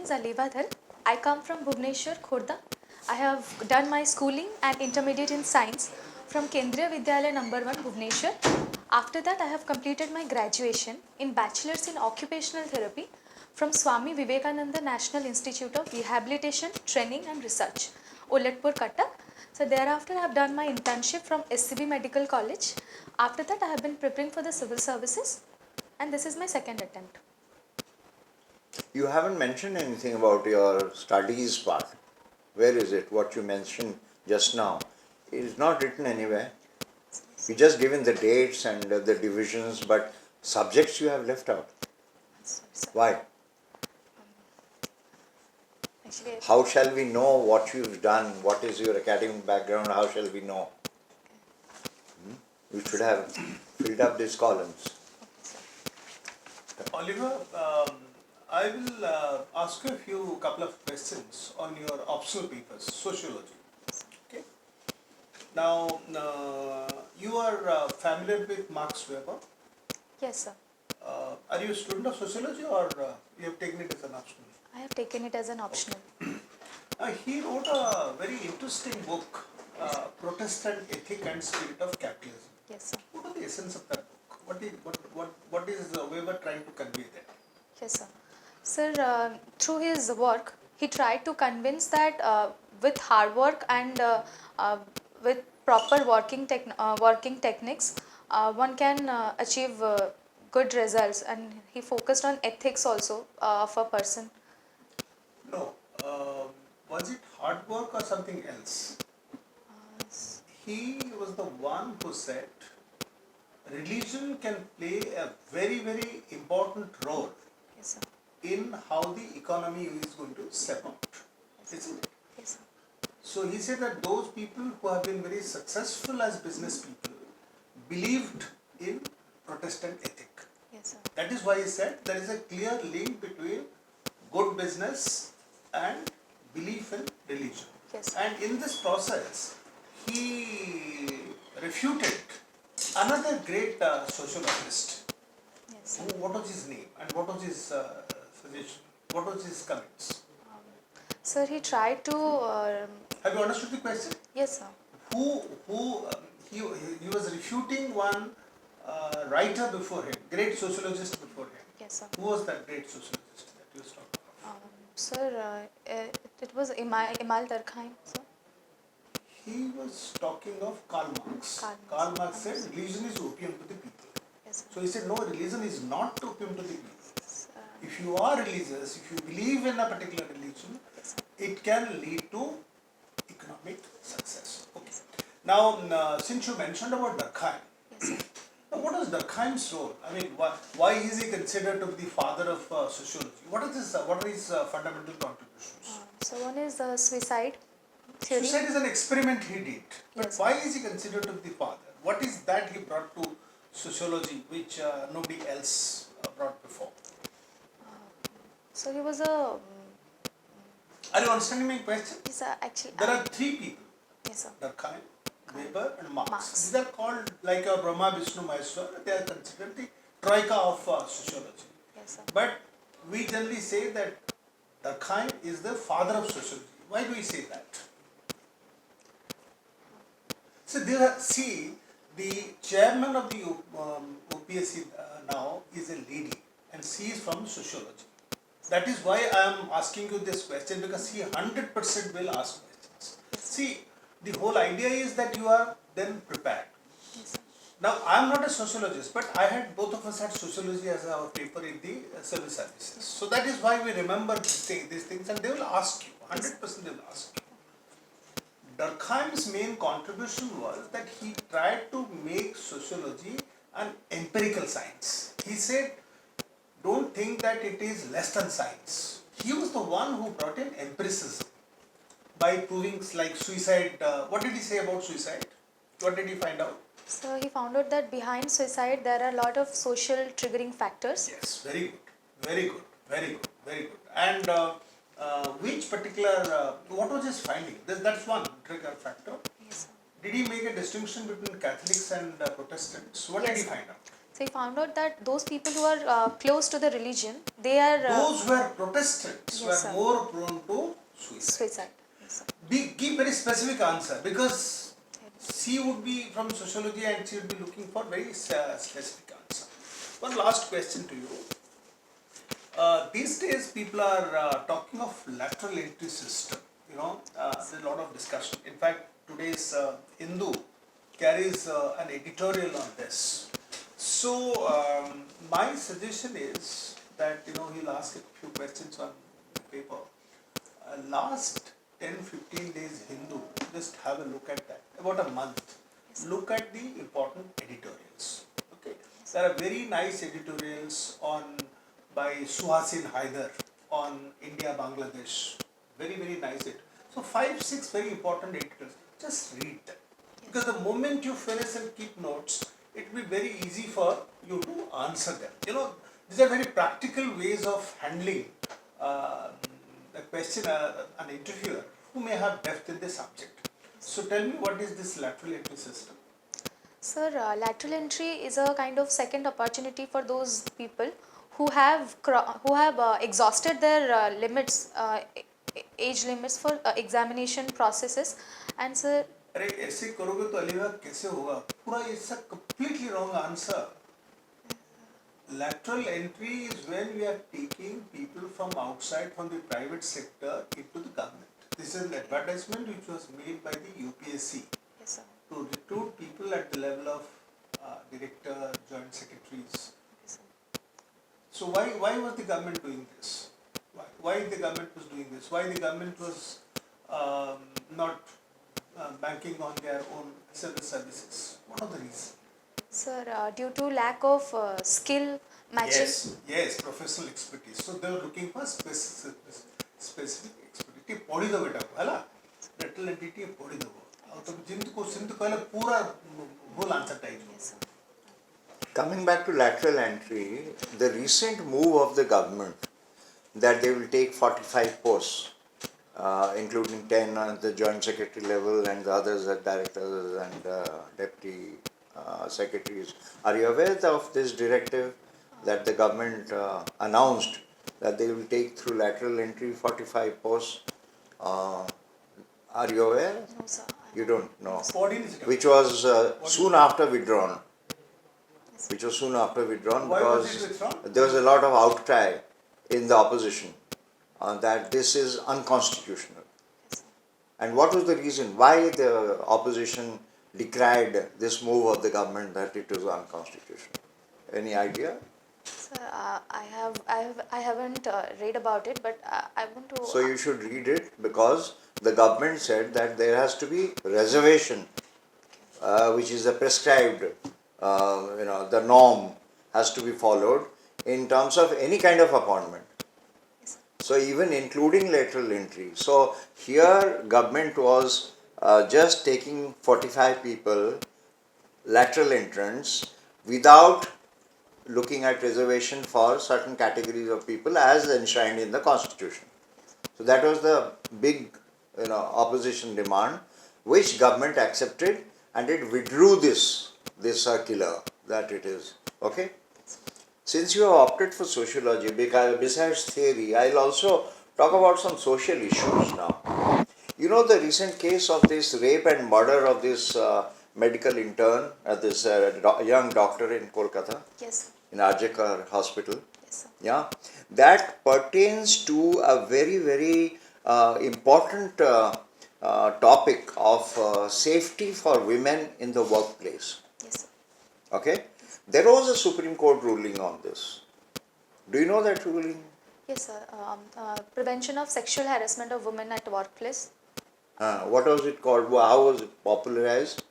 is ALIVA. I come from Bhubaneswar, Khordha. I have done my schooling and intermediate in science from Kendriya Vidyalaya number 1, Bhubaneswar. After that, I have completed my graduation in Bachelor's in Occupational Therapy from Swami Vivekananda National Institute of Rehabilitation, Training and Research, Olatpur, Cuttack. So thereafter, I have done my internship from SCB Medical College. After that, I have been preparing for the civil services, and this is my second attempt. You haven't mentioned anything about your studies part. Where is it? What you mentioned just now. It is not written anywhere. You just given the dates and the divisions, but subjects you have left out. Why? Actually, How shall we know what you've done? What is your academic background? How shall we know? You should have filled up these columns. Oliver, I will ask you a couple of questions on your optional papers, sociology. Okay. Now, you are familiar with Max Weber? yes, sir. Are you a student of sociology or you have taken it as an optional? I have taken it as an optional. He wrote a very interesting book, Protestant Ethic and Spirit of Capitalism. Yes, sir. What is the essence of that book? What is Weber trying to convey there? Yes, sir. Sir, through his work, he tried to convince that with hard work and with proper working techniques, one can achieve good results. And he focused on ethics also of a person. No. Was it hard work or something else? He was the one who said religion can play a very, very important role Yes, sir. in how the economy is going to step out. Isn't it? Yes, sir. So he said that those people who have been very successful as business people believed in Protestant ethic. Yes, sir. That is why he said there is a clear link between good business and belief in religion. Yes. And in this process, he refuted another great sociologist. Yes, sir. What was his name and what was his suggestion? What was his comments? Sir, he tried to. Have you understood the question? Yes, sir. He was refuting one writer before him, great sociologist before him. Yes, sir. Who was that great sociologist that you was talking about? Sir, it was Imal Durkheim, sir. He was talking of Karl Marx. Karl Marx said religion is opium to the people. Yes, sir. So he said no, religion is not opium to the people. Sir. If you are religious, if you believe in a particular religion, Yes, sir. it can lead to economic success. Okay. Now, since you mentioned about Durkheim, Yes, sir. now what is Durkheim's role? I mean, why is he considered to be the father of sociology? What are his fundamental contributions? So one is the suicide theory. Suicide is an experiment he did. But Yes. why is he considered to be the father? What is that he brought to sociology which nobody else brought before? So he was a. Are you understanding my question? He's a actually. There are three people, Yes, sir. Durkheim, Weber and Marx. Marx. These are called like a Brahma, Vishnu, Maheshwar. They are considered the troika of sociology. Yes, sir. But we generally say that Durkheim is the father of sociology. Why do we say that? So the chairman of the OPSC now is a lady and she is from sociology. That is why I am asking you this question, because she 100% will ask questions. See, the whole idea is that you are then prepared. Yes, sir. Now, I am not a sociologist, but both of us had sociology as our paper in the civil services. So that is why we remember these things, and they will ask you, 100% they will ask you. Durkheim's main contribution was that he tried to make sociology an empirical science. He said, don't think that it is less than science. He was the one who brought in empiricism by proving like suicide. What did he say about suicide? What did he find out? So he found out that behind suicide there are a lot of social triggering factors. Yes, very good, very good, very good, very good. And which particular, what was his finding? That's one trigger factor. Yes, sir. Did he make a distinction between Catholics and Protestants? What Yes, did he sir. find out? So I found out that those people who are close to the religion, they are Those who are Protestants Yes, were sir. more prone to suicide. suicide. Yes, sir. Give very specific answer, because she would be from sociology and she would be looking for very specific answer. One last question to you. These days people are talking of lateral entry system. There's a lot of discussion. In fact, today's Hindu carries an editorial on this. So my suggestion is that he'll ask a few questions on the paper. Last 10-15 days Hindu, just have a look at that, about a month. Look at the important editorials. Okay, there are very nice editorials by Suhasin Haidar on India Bangladesh, very nice it. So 5-6 very important editorials, just read them, because the moment you finish and keep notes, it will be very easy for you to answer them. These are very practical ways of handling a question, an interviewer who may have depth in the subject. So tell me, what is this lateral entry system? Sir, lateral entry is a kind of second opportunity for those people who have exhausted their limits, age limits for examination processes, and sir. अरे ऐसे करोगे तो अलीवा कैसे होगा? पूरा इसका completely wrong answer. Lateral entry is when we are taking people from outside, from the private sector into the government. This is an advertisement which was made by the UPSC. Yes, sir. To recruit people at the level of director, joint secretaries. Yes, sir. So why was the government doing this? Why the government was doing this? Why the government was not banking on their own civil services? What are the reasons? Sir, due to lack of skill matching. Yes, professional expertise. So they were looking for specific expertise. पढ़ी दो बेटा को, है ना? Lateral entity पढ़ी दो. और तो जिनको कहले पूरा whole answer type. Yes, sir. Coming back to lateral entry, the recent move of the government that they will take 45 posts, including 10 at the joint secretary level and the others at directors and deputy secretaries. Are you aware of this directive that the government announced that they will take through lateral entry 45 posts? Are you aware? No, sir. You don't know. Which Which was soon after withdrawn. Which was soon after withdrawn Why was because it withdrawn? there was a lot of outcry in the opposition that this is unconstitutional. And what was the reason why the opposition decried this move of the government that it was unconstitutional? Any idea? Sir, I haven't read about it, but I want to. So you should read it, because the government said that there has to be reservation, which is the prescribed, the norm has to be followed in terms of any kind of appointment. So even including lateral entry. So here government was just taking 45 people, lateral entrants, without looking at reservation for certain categories of people as enshrined in the constitution. So that was the big opposition demand, which government accepted, and it withdrew this circular that it is. Okay? Since you have opted for sociology, because besides theory, I'll also talk about some social issues now. You know the recent case of this rape and murder of this medical intern, this young doctor in Kolkata? Yes. In Arjekar Hospital. Yes, sir. Yeah, that pertains to a very important topic of safety for women in the workplace. Yes, sir. Okay, there was a Supreme Court ruling on this. Do you know that ruling? Yes, sir. Prevention of sexual harassment of women at workplace. What was it called? How was it popularized?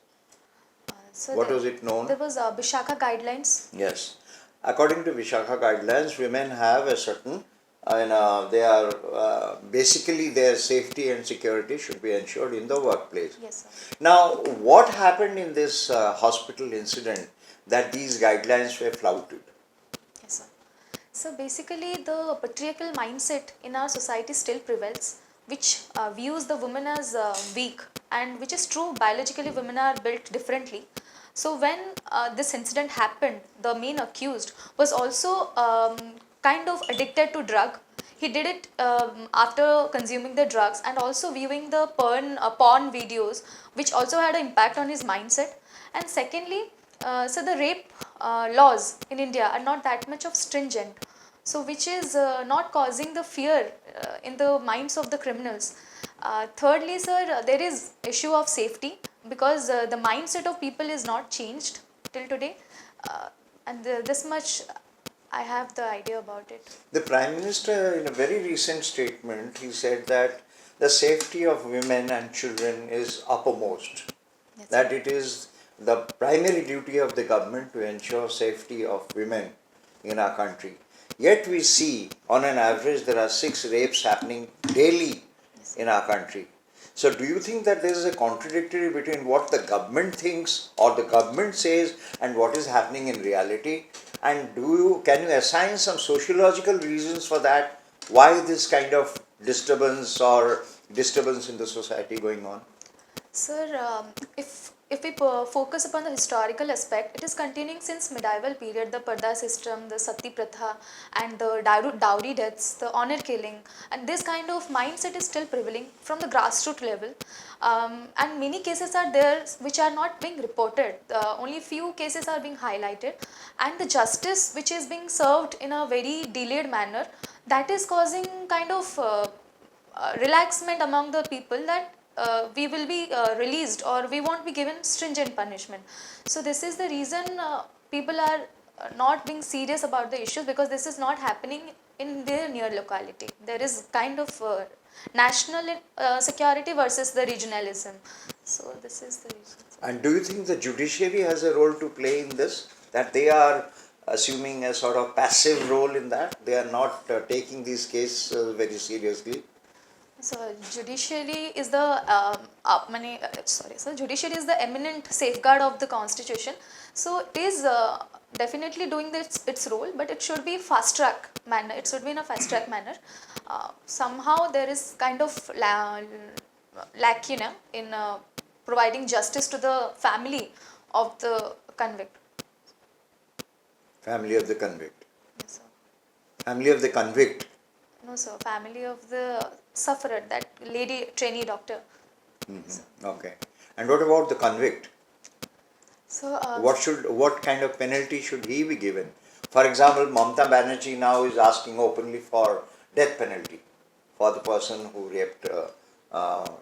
So What was it known? There was Bishaka guidelines. Yes. According to Vishaka guidelines, women have a certain, they are basically their safety and security should be ensured in the workplace. Yes, sir. Now, what happened in this hospital incident that these guidelines were flouted? Yes, sir. So basically, the patriarchal mindset in our society still prevails, which views the woman as weak, and which is true. Biologically, women are built differently. So when this incident happened, the main accused was also kind of addicted to drug. He did it after consuming the drugs and also viewing the porn videos, which also had an impact on his mindset. And secondly, so the rape laws in India are not that much of stringent, so which is not causing the fear in the minds of the criminals. Thirdly, sir, there is issue of safety, because the mindset of people is not changed till today, and this much I have the idea about it. The Prime Minister, in a very recent statement, he said that the safety of women and children is uppermost. Yes. That it is the primary duty of the government to ensure safety of women in our country. Yet we see, on an average, there are 6 rapes happening daily in our country. So do you think that there is a contradictory between what the government thinks or the government says and what is happening in reality? And can you assign some sociological reasons for that? Why this kind of disturbance in the society going on? Sir, if we focus upon the historical aspect, it is continuing since medieval period, the Parda system, the Sati Pratha, and the dowry deaths, the honor killing, and this kind of mindset is still prevailing from the grassroots level. And many cases are there which are not being reported. Only few cases are being highlighted, and the justice which is being served in a very delayed manner, that is causing kind of relaxment among the people, that we will be released or we won't be given stringent punishment. So this is the reason people are not being serious about the issues, because this is not happening in their near locality. There is kind of national security versus the regionalism. So this is the reason. And do you think the judiciary has a role to play in this? That they are assuming a sort of passive role in that? They are not taking these cases very seriously? So judiciary is the judiciary is the eminent safeguard of the constitution. So it is definitely doing its role, but it should be fast track manner. It should be in a fast track manner. Somehow there is kind of lack, in providing justice to the family of the convict. Family of the convict. Yes, sir. Family of the convict. No, sir. Family of the sufferer, that lady trainee doctor. Mm-hmm. Okay. And what about the convict? So What kind of penalty should he be given? For example, Mamata Banerjee now is asking openly for death penalty for the person who raped,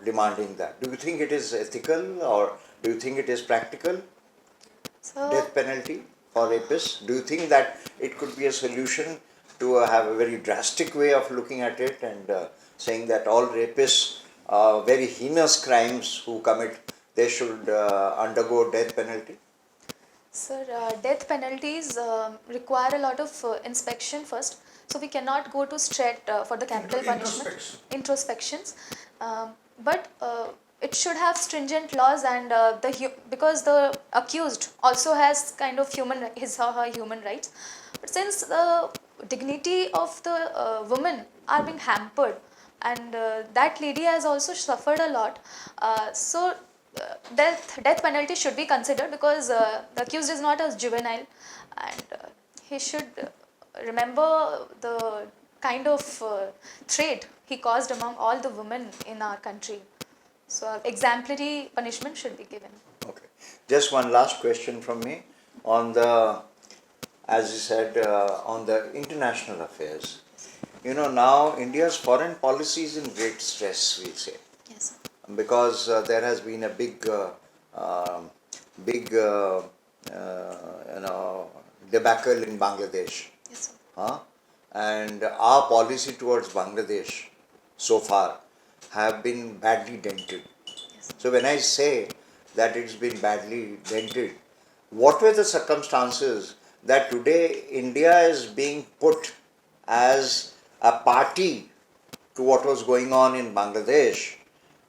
demanding that. Do you think it is ethical, or do you think it is practical? Death penalty for rapists? Do you think that it could be a solution to have a very drastic way of looking at it and saying that all rapists, very heinous crimes who commit, they should undergo death penalty? Sir, death penalties require a lot of inspection first. So we cannot go to straight for the capital punishment. Introspections. But it should have stringent laws, and because the accused also has kind of his or her human rights. But since the dignity of the woman are being hampered, and that lady has also suffered a lot, so death penalty should be considered, because the accused is not a juvenile, and he should remember the kind of trait he caused among all the women in our country. So exemplary punishment should be given. Okay. Just one last question from me on the, as you said, on the international affairs. Now India's foreign policy is in great stress, we say. Yes, sir. Because there has been a big debacle in Bangladesh. Yes, sir. And our policy towards Bangladesh so far have been badly dented. Yes, sir. So when I say that it's been badly dented, what were the circumstances that today India is being put as a party to what was going on in Bangladesh,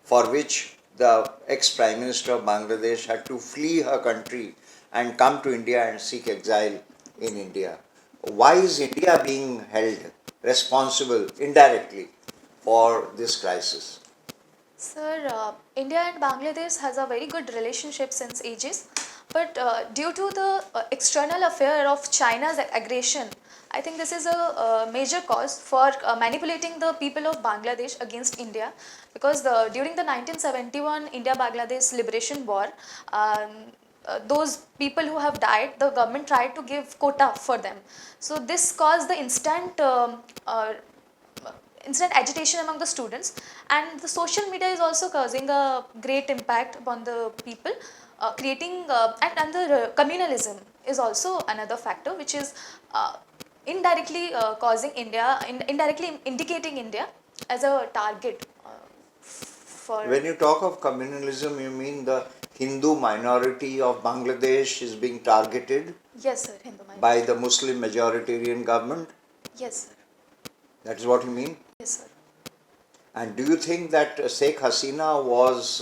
for which the ex-Prime Minister of Bangladesh had to flee her country and come to India and seek exile in India? Why is India being held responsible indirectly for this crisis? Sir, India and Bangladesh has a very good relationship since ages. But due to the external affair of China's aggression, I think this is a major cause for manipulating the people of Bangladesh against India, because during the 1971 India-Bangladesh Liberation War, those people who have died, the government tried to give quota for them. So this caused the instant agitation among the students, and the social media is also causing a great impact upon the people, creating and the communalism is also another factor which is indirectly causing India, indirectly indicating India as a target for. When you talk of communalism, you mean the Hindu minority of Bangladesh is being targeted Yes sir, Hindu minority. by the Muslim majoritarian government? Yes sir. That is what you mean? Yes sir. And do you think that Sheikh Hasina was,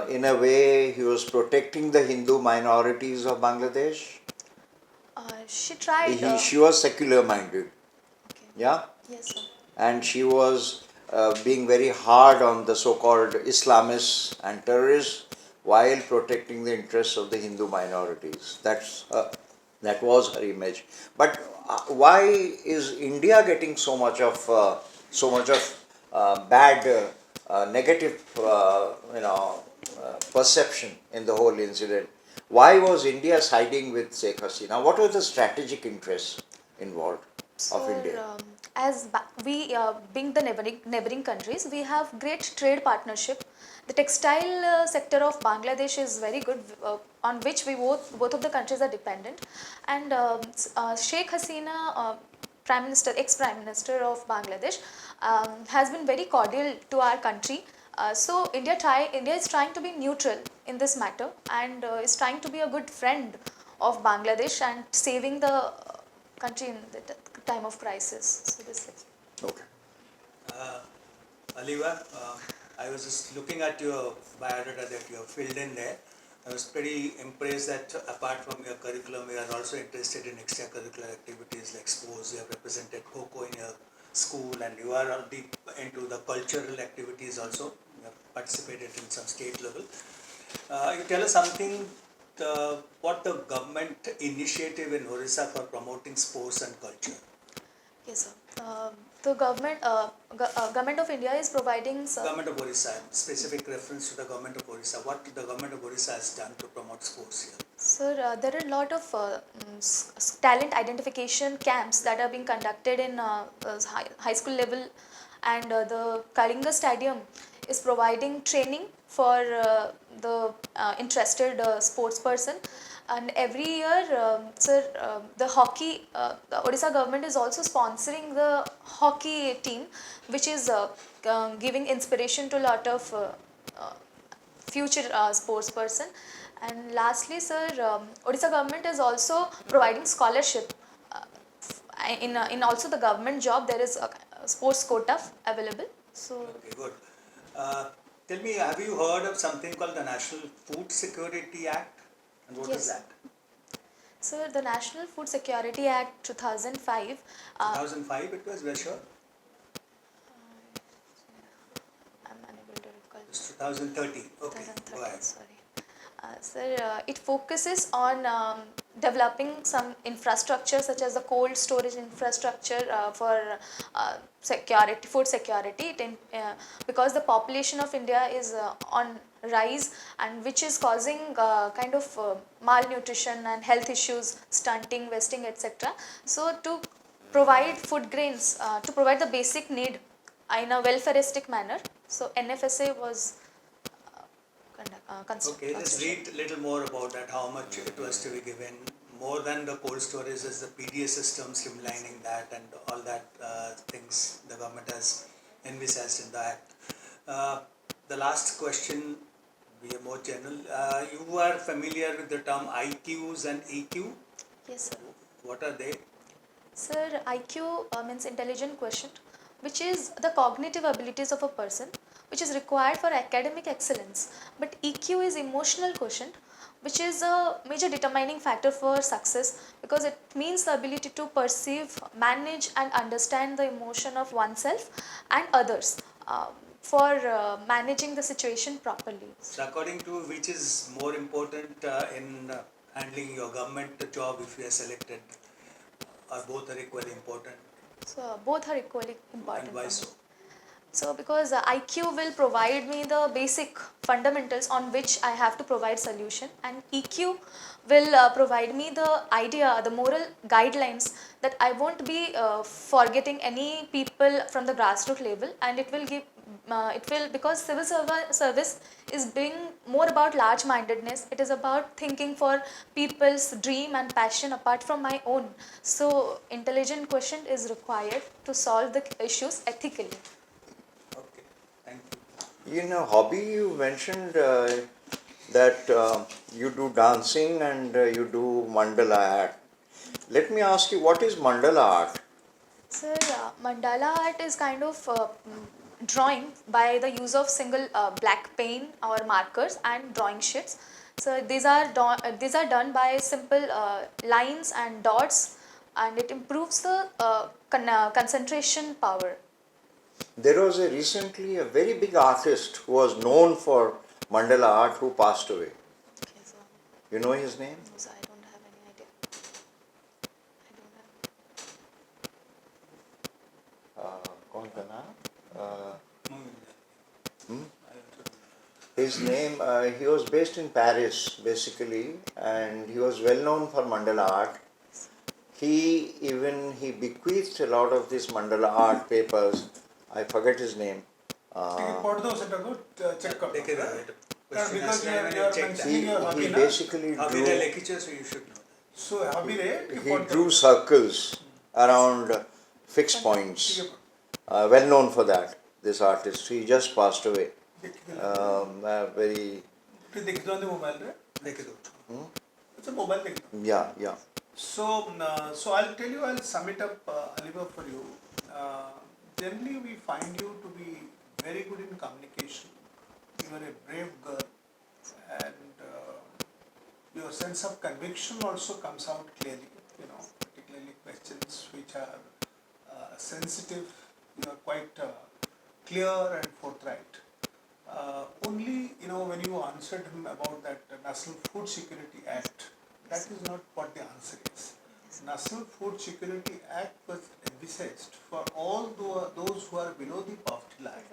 in a way, he was protecting the Hindu minorities of Bangladesh? She tried. She was secular minded, Okay. yeah? Yes sir. And she was being very hard on the so-called Islamists and terrorists while protecting the interests of the Hindu minorities. That was her image. But why is India getting so much of bad, negative, perception in the whole incident? Why was India siding with Sheikh Hasina? What was the strategic interests involved of India? We being the neighboring countries, we have great trade partnership. The textile sector of Bangladesh is very good, on which we both of the countries are dependent. And Sheikh Hasina, ex-Prime Minister of Bangladesh, has been very cordial to our country. So India is trying to be neutral in this matter, and is trying to be a good friend of Bangladesh and saving the country in the time of crisis. So this is. Okay. ALIVA, I was just looking at your biodata that you have filled in there. I was pretty impressed that apart from your curriculum, you are also interested in extracurricular activities like sports. You have represented Kho in your school, and you are deep into the cultural activities also. You have participated in some state level. You tell us something, what the government initiative in Odisha for promoting sports and culture? Yes, sir. The government of India is providing. Government of Odisha, specific reference to the government of Odisha. What the government of Odisha has done to promote sports here? Sir, there are a lot of talent identification camps that are being conducted in high school level, and the Kalinga Stadium is providing training for the interested sports person. And every year, sir, the Odisha government is also sponsoring the hockey team, which is giving inspiration to a lot of future sports person. And lastly, sir, Odisha government is also providing scholarship. In also the government job, there is a sports quota available. So. Okay, good. Tell me, have you heard of something called the National Food Security Act? And what is that? Sir, the National Food Security Act 2005. 2005 it was, we're sure? I'm unable to recall. It's 2013. Okay, 2013, go ahead. sorry. Sir, it focuses on developing some infrastructure such as the cold storage infrastructure for food security, because the population of India is on rise, and which is causing kind of malnutrition and health issues, stunting, wasting, etc. So to provide food grains, to provide the basic need in a welfareistic manner, so NFSA was Okay, just read a little more about that, how much it was to be given. More than the cold storage is the PDS system, streamlining that and all that things the government has envisaged in the act. The last question, be a more general. You are familiar with the term IQs and EQ? Yes, sir. What are they? Sir, IQ means intelligent quotient, which is the cognitive abilities of a person, which is required for academic excellence. But EQ is emotional quotient, which is a major determining factor for success, because it means the ability to perceive, manage and understand the emotion of oneself and others. for managing the situation properly. So according to which is more important in handling your government job if you are selected, or both are equally important, So both are equally and important. why for me. so? So because IQ will provide me the basic fundamentals on which I have to provide solution, and EQ will provide me the idea, the moral guidelines that I won't be forgetting any people from the grassroots level, and it will give because civil service is being more about large mindedness. It is about thinking for people's dream and passion apart from my own. So intelligent quotient is required to solve the issues ethically. Okay, thank you. In a hobby, you mentioned that you do dancing and you do mandala art. Let me ask you, what is mandala art? Sir, mandala art is kind of drawing by the use of single black paint or markers and drawing sheets. So these are done by simple lines and dots, and it improves the concentration power. There was recently a very big artist who was known for mandala art who passed away. Okay, so, You know his name? no, sir, I don't have any idea. I don't have. कौन था ना? Hmm? His name, he was based in Paris basically, and he was well known for mandala art. He bequeathed a lot of these mandala art papers. I forget his name. ଟିକେ ପଢିଦବ ସେଟାକୁ check କରିଦବ. Take it Right? away. Because you Question are check mentioning your hobby He na. basically Hobby drew, lecture, so you should know. So hobby रे ଟିକେ he ପଢିଦବ. drew circles around fixed points. ଟିକେ Well known for that, this artist. He just passed away. ଦେଖିଦେଲେ. Very, ଟିକେ ଦେଖିଦିଅନ୍ତି mobile ରେ. ଦେଖିଦଉଛୁ. ଆଚ୍ଛା mobile ଦେଖିଦିଅ. yeah. So I'll tell you, I'll sum it up, Aliva, for you. Generally, we find you to be very good in communication. You are a brave girl, and your sense of conviction also comes out clearly. You know, particularly questions which are sensitive. You are quite clear and forthright. Only, you know, when you answered him about that National Food Security Act, that is not what the answer is. National Food Security Act was envisaged for all those who are below the poverty line,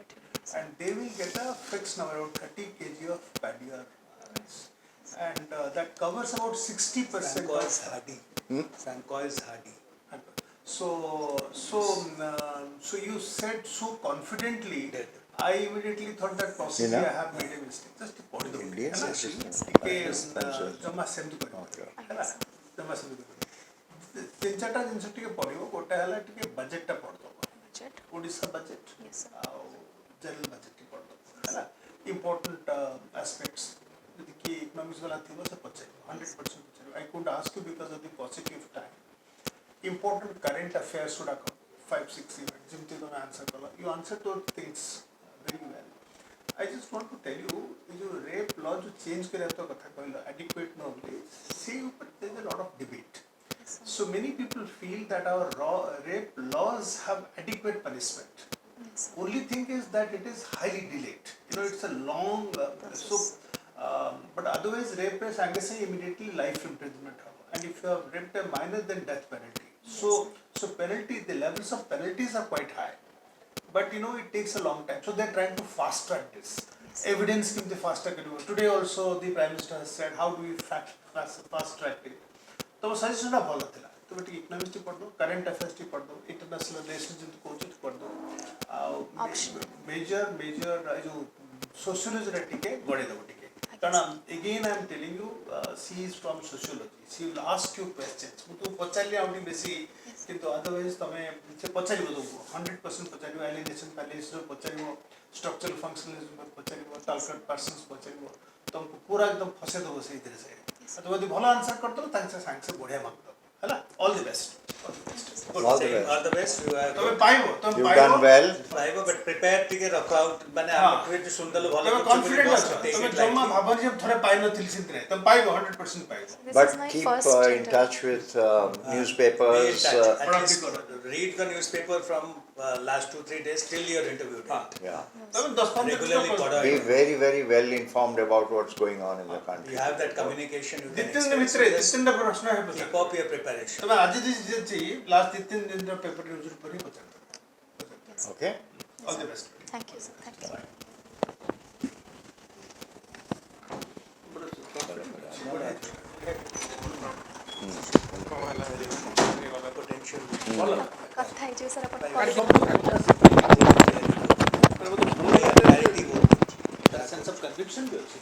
and they will get a fixed number, around 30 kg of paddy or rice, and that covers about 60% Franco of is hardy. Franco is hardy. So you said so confidently. Dead. I immediately thought that possibly Nina? I have made a mistake. Just put it Indian है ना? citizen. ଟିକେ Pencil. ଜମା ସେମିତି କରିବ Okay. ହେଲା ଜମା ସେମିତି କରିବ ତିନି ଚାରିଟା ଜିନିଷ ଟିକେ ପଢିବ ଗୋଟେ ହେଲା ଟିକେ ବଜେଟଟା ପଢିଦବ Budget. Odisha budget Yes, sir. ଆଉ ଜେନେରାଲ ବଜେଟ ଟିକେ ପଢିଦବ ହେଲା ଇମ୍ପୋର୍ଟାଣ୍ଟ ଆସ୍ପେକ୍ଟସ୍ ଯଦି କିଏ ଇକୋନୋମିକ୍ସ ବାଲା ଥିବ ସେ ପଚାରିବ 100% ପଚାରିବ I could ask you because of the positive time important current affairs ଗୁଡାକ 5-6 ଇଭେଣ୍ଟ ଯେମିତି ତମେ ଆନ୍ସର କଲ you answer those things very well. I just want to tell you, the rape law जो change करे तो कथा कहलो adequate no only, see but there is a lot of debate. Yes, sir. So many people feel that our rape laws have adequate punishment. Yes, sir. Only thing is that it is highly delayed. You know, it's a long Process. but otherwise rape is I guess immediately life imprisonment. And if you have raped a minor, then death penalty. So penalty, the levels of penalties are quite high. But you know, it takes a long time. So they're trying to fast track this. Yes. Evidence keep the fast track. Today also the Prime Minister has said, how do we fast track it? तो suggestion ना भला थिला. तो बेटी economics T पढ़ दो, current affairs T पढ़ दो, इंटरनेशनल रिलेशंस जिंतु कोच टी पढ़ दो. मेजर जो सोशियोलॉजी रे टिके गड़े दो टिके. कारण again I am telling you, she is from sociology. She will ask you questions. Muthu पचाली आउनी बेसी किंतु अदरवाइज तमे से पचालिबो तुमको 100% पचालिबो एलिनेशन पैलेशन पचालिबो स्ट्रक्चरल फंक्शनलिज्म पचालिबो टार्गेट पर्सन्स पचालिबो तुमको पूरा एकदम फसे दो से इधर से तो यदि भलो आंसर करतो तांसे सांग से बढ़िया मार्क दो हैला all the best All the best. All the best. You have ତମେ ପାଇବ ତମେ You've ପାଇବ done well. ପାଇବ but prepare ଟିକେ ରଖ out ମାନେ ହଁ। ଆମେ tweet ଶୁଣିଦେଲୁ ଭଲ ତମେ କିଛି କନଫିଡେଣ୍ଟ ବୋଲି ଅଛ don't take ତମେ it ଜମା lightly. ଭାବନି ଯେ ଥରେ ପାଇନଥିଲି ସେମିତି ନାହିଁ ତମେ ପାଇବ 100% ପାଇବ This But is my keep first in interview. touch with Be in newspapers. touch. At Pradhan least Tikar. read the newspaper from last 2-3 days till your interview ହଁ date. Yeah. ତମେ 10-15 Regularly ପଢ। Be very, very well informed about what's going on in the country. You have that communication. You the can ତିନି ଦିନ express. ଭିତରେ ଦି Just ତିନିଟା ପ୍ରଶ୍ନ ହେବ keep up your preparation. ତମେ ଆଜି ଦେଇଛି ଲାଷ୍ଟ ଦି ତିନି ଦିନର ପେପର ନ୍ୟୁଜ୍ ଉପରେ ହିଁ ପଚାରିବ Okay? All the best Thank you, sir. Thank you. Potential. କଥା ହେଇଯିବେ sir ଆପଣ Clarity କହିବେ। ବହୁତ। ସେନ୍ସ ଅଫ୍ କନଭିକ୍ସନ୍ ବି ଅଛି